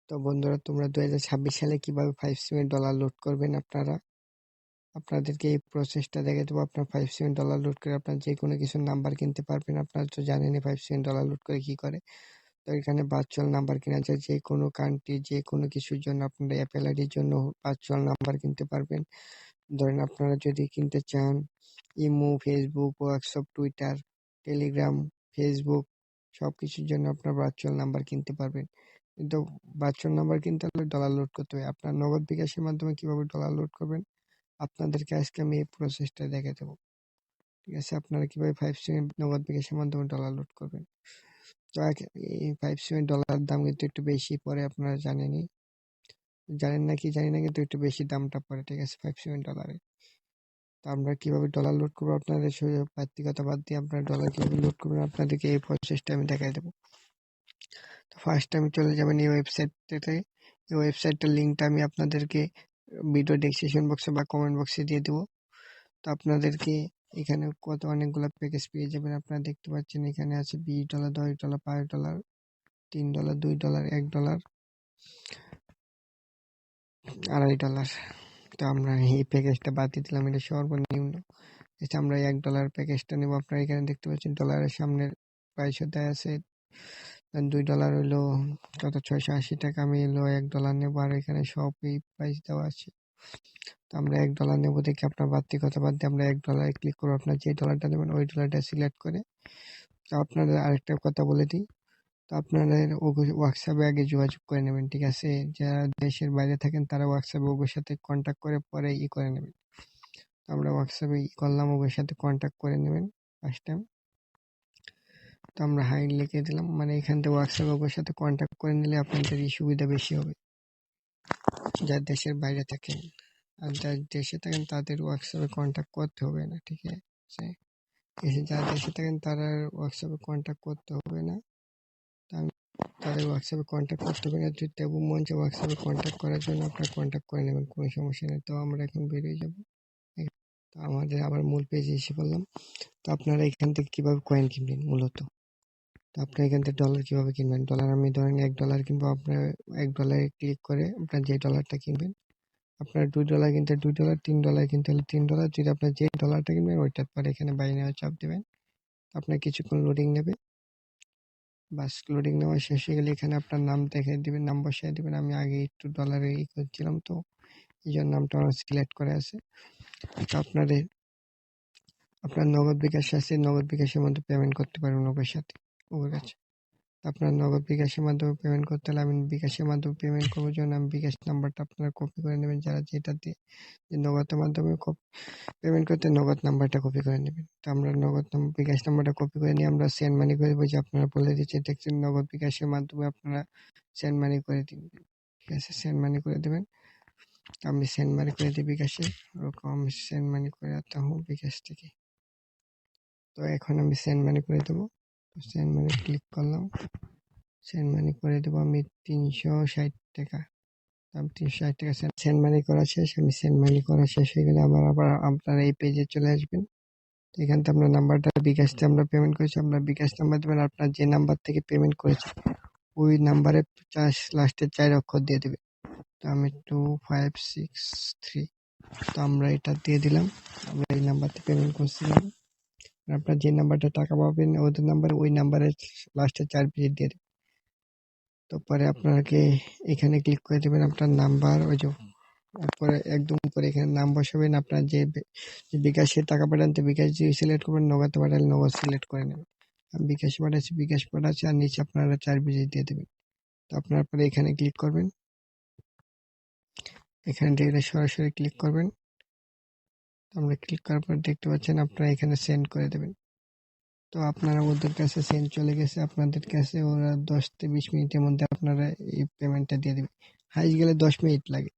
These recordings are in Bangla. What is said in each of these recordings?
তো বন্ধুরা, তোমরা 2026 সালে কিভাবে 5 সেন্ট ডলার লোড করবেন আপনাদেরকে এই প্রসেসটা দেখে দেবো। আপনার 5 সেন্ট ডলার লোড করে আপনার যে কোনো কিছুর নাম্বার কিনতে পারবেন। আপনারা তো জানেনই 5 সেন্ট ডলার লোড করে কি করে। তো এখানে ভার্চুয়াল নাম্বার কেনা যায়, যে কোনো কান্ট্রি যে কোনো কিছুর জন্য আপনারা অ্যাপেল আইডির জন্য ভার্চুয়াল নাম্বার কিনতে পারবেন। ধরেন আপনারা যদি কিনতে চান imo, Facebook, WhatsApp, Twitter, Telegram, Facebook সব কিছুর জন্য আপনার ভার্চুয়াল নাম্বার কিনতে পারবেন। কিন্তু ভার্চুয়াল নাম্বার কিনতে হলে ডলার লোড করতে হবে। আপনার নগদ বিকাশের মাধ্যমে কিভাবে ডলার লোড করবেন আপনাদেরকে আজকে আমি এই প্রসেসটা দেখে দেবো। ঠিক আছে, আপনারা কিভাবে 5 সেন্ট নগদ বিকাশের মাধ্যমে ডলার লোড করবেন। তো এই 5 সেন্ট ডলার দাম কিন্তু একটু বেশি পড়ে, আপনারা জানেন নাকি জানি না, কিন্তু একটু বেশি দামটা পড়ে। ঠিক আছে, 5 সেন্ট ডলারে। তো আমরা কিভাবে ডলার লোড করবো, আপনাদের ব্যক্তিগত বাদ দিয়ে আপনারা ডলার কিভাবে লোড করবেন আপনাদেরকে এই প্রসেসটা আমি দেখাই দেবো। তো ফার্স্ট আমি চলে যাবেন এই ওয়েবসাইটটাতে। এই ওয়েবসাইটটার লিঙ্কটা আমি আপনাদেরকে ভিডিও ডেসক্রিপশন বক্সে বা কমেন্ট বক্সে দিয়ে দেবো। তো আপনাদেরকে এখানে অনেকগুলো প্যাকেজ পেয়ে যাবেন। আপনারা দেখতে পাচ্ছেন এখানে আছে $20, $10, $5, $3, $2, $1, $2.5। তো আমরা এই প্যাকেজটা বাদ দিয়ে দিলাম, এটা সর্বনিম্ন। আমরা $1 প্যাকেজটা নেবো। আপনারা এখানে দেখতে পাচ্ছেন ডলারের সামনের প্রাইসও দেয়া আছে। $2 হইলো কত, 680 টাকা। আমি হলো $1 নেবো, আর এখানে সব এই প্রাইস দেওয়া আছে। তো আমরা $1 নেবো দেখে আপনার বাড়তি কথা বাদ দিয়ে আমরা $1 ক্লিক করবো। আপনার যে ডলারটা নেবেন ওই ডলারটা সিলেক্ট করে। তো আপনাদের আরেকটা কথা বলে দিই, তো আপনাদের হোয়াটসঅ্যাপে আগে যোগাযোগ করে নেবেন। ঠিক আছে, যারা দেশের বাইরে থাকেন তারা হোয়াটসঅ্যাপে ওর সাথে কন্ট্যাক্ট করে পরে করে নেবেন। তো আমরা হোয়াটসঅ্যাপে করলাম, ওর সাথে কন্ট্যাক্ট করে নেবেন ফার্স্ট টাইম। তো আমরা হাই লিখে দিলাম, মানে এখান থেকে হোয়াটসঅ্যাপে ওর সাথে কন্ট্যাক্ট করে নিলে আপনাদের এই সুবিধা বেশি হবে যারা দেশের বাইরে থাকেন। আর যারা দেশে থাকেন তাদের হোয়াটসঅ্যাপে কন্ট্যাক্ট করতে হবে না। ঠিক আছে, যারা দেশে থাকেন তারা হোয়াটসঅ্যাপে কন্ট্যাক্ট করতে হবে না। তাদের হোয়াটসঅ্যাপে কন্ট্যাক্ট করতে হবে না। যদি তেবু মন চায় হোয়াটসঅ্যাপে কন্ট্যাক্ট করার জন্য আপনারা কন্ট্যাক্ট করে নেবেন, কোনো সমস্যা নেই। তো আমরা এখন বেরিয়ে যাব। তো আমাদের আবার মূল পেজে এসে পড়লাম। তো আপনারা এখান থেকে কিভাবে কয়েন কিনবেন মূলত। তো আপনি এখান থেকে ডলার কিভাবে কিনবেন, ডলার আমি ধরেন $1 কিনবো। আপনার $1 ক্লিক করে আপনার যে ডলারটা কিনবেন, আপনার $2 কিনতে $2, $3 কিনতে হলে $3। যদি আপনার যে ডলারটা কিনবেন ওইটার পরে এখানে বাই নেওয়ার চাপ দেবেন। আপনার কিছুক্ষণ লোডিং নেবে। বাস লোডিং নেওয়া শেষ হয়ে গেলে এখানে আপনার নাম দেখে দিবেন, নাম বসিয়ে দিবেন। আমি আগে একটু ডলারে করছিলাম, তো এই জন্য নামটা আমার সিলেক্ট করে আছে। তো আপনার নগদ বিকাশ আছে, নগদ বিকাশের মধ্যে পেমেন্ট করতে পারবেন ওর সাথে, ওর কাছে। আপনার নগদ বিকাশের মাধ্যমে পেমেন্ট করতে হলে আমি বিকাশের মাধ্যমে পেমেন্ট করবো জন্য আমি বিকাশ নাম্বারটা আপনারা কপি করে নেবেন। যারা যেটা দিয়ে নগদের মাধ্যমে পেমেন্ট করতে নগদ নাম্বারটা কপি করে নেবেন। তো আমরা বিকাশ নাম্বারটা কপি করে নিয়ে আমরা সেন্ড মানি করে দেবো। যে আপনারা বলে দিচ্ছে দেখছেন নগদ বিকাশের মাধ্যমে আপনারা সেন্ড মানি করে দিবেন। ঠিক আছে, সেন্ড মানি করে দেবেন। আমি সেন্ড মানি করে দিই বিকাশে, ওরকম আমি সেন্ড মানি করে আনতে হবো বিকাশ থেকে। তো এখন আমি সেন্ড মানি করে দেবো। সেন্ড মানি ক্লিক করলাম, সেন্ড মানি করে দেবো আমি $360। আমি $360 সেন্ড মানি করা শেষ। আমি সেন্ড মানি করা শেষ হয়ে গেলে আবার আপনারা এই পেজে চলে আসবেন। এখান থেকে আপনার নাম্বারটা বিকাশে আমরা পেমেন্ট করেছি, আপনার বিকাশ নাম্বার দেবেন। আপনার যে নাম্বার থেকে পেমেন্ট করেছেন ওই নাম্বারে লাস্টে 4 অক্ষর দিয়ে দেবে। তো আমি 2563, তো আমরা এটা দিয়ে দিলাম। আমরা এই নাম্বারতে পেমেন্ট করছিলাম। আপনার যে নাম্বারটা টাকা পাবেন ওদের নাম্বারে, ওই নাম্বারের লাস্টে 4 ডিজিট দিয়ে দেবেন। তো পরে আপনাকে এখানে ক্লিক করে দেবেন, আপনার নাম্বার ওই যে উপরে একদম উপরে এখানে নাম বসাবেন। আপনার যে বিকাশে টাকা পাঠান তো বিকাশ দিয়ে সিলেক্ট করবেন, নগদ পাঠালে নগদ সিলেক্ট করে নেবেন। আমি বিকাশে পাঠাচ্ছি, বিকাশ পাঠাচ্ছি, আর নিচে আপনারা 4 ডিজিট দিয়ে দেবেন। তো আপনার পরে এখানে ক্লিক করবেন, এখানে থেকে সরাসরি ক্লিক করবেন। আমরা ক্লিক করার পর দেখতে পাচ্ছেন আপনারা এখানে সেন্ড করে দেবেন। তো আপনারা ওদের কাছে সেন্ড চলে গেছে, আপনাদের কাছে ওরা 10 থেকে 20 মিনিটের মধ্যে আপনারা এই পেমেন্টটা দিয়ে দেবে। হাইস্ট গেলে 10 মিনিট লাগে।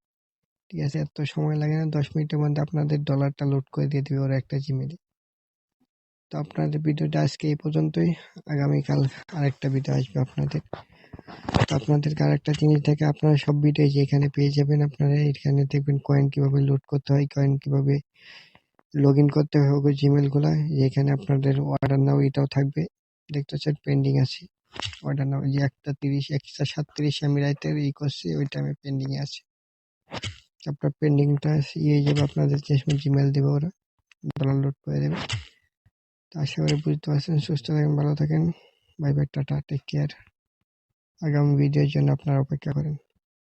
ঠিক আছে, এত সময় লাগে না, 10 মিনিটের মধ্যে আপনাদের ডলারটা লোড করে দিয়ে দেবে ওরা একটা জিমেলে। তো আপনাদের ভিডিওটা আজকে এই পর্যন্তই। আগামীকাল আরেকটা ভিডিও আসবে আপনাদের। তো আপনাদেরকে আরেকটা জিনিস দেখে আপনারা সব ভিডিও যেখানে পেয়ে যাবেন। আপনারা এখানে দেখবেন কয়েন কিভাবে লোড করতে হয়, কয়েন কিভাবে লগ ইন করতে হবে জিমেল গুলা। যেখানে আপনাদের অর্ডার নাও এটাও থাকবে, দেখতে পাচ্ছেন পেন্ডিং আছে। ওইটা না, ওই যে 1:30 1:37 আমি রাইতের করছি, ওই টাইমে পেন্ডিং এ আছে। আপনার পেন্ডিংটা ইয়ে হয়ে যাবে, আপনাদের যে সময় জিমেল দেবে ওরা ডলার লোড করে দেবে। তো আশা করি বুঝতে পারছেন। সুস্থ থাকেন, ভালো থাকেন। Bye bye, tata, take care. আগামী ভিডিওর জন্য আপনারা অপেক্ষা করেন।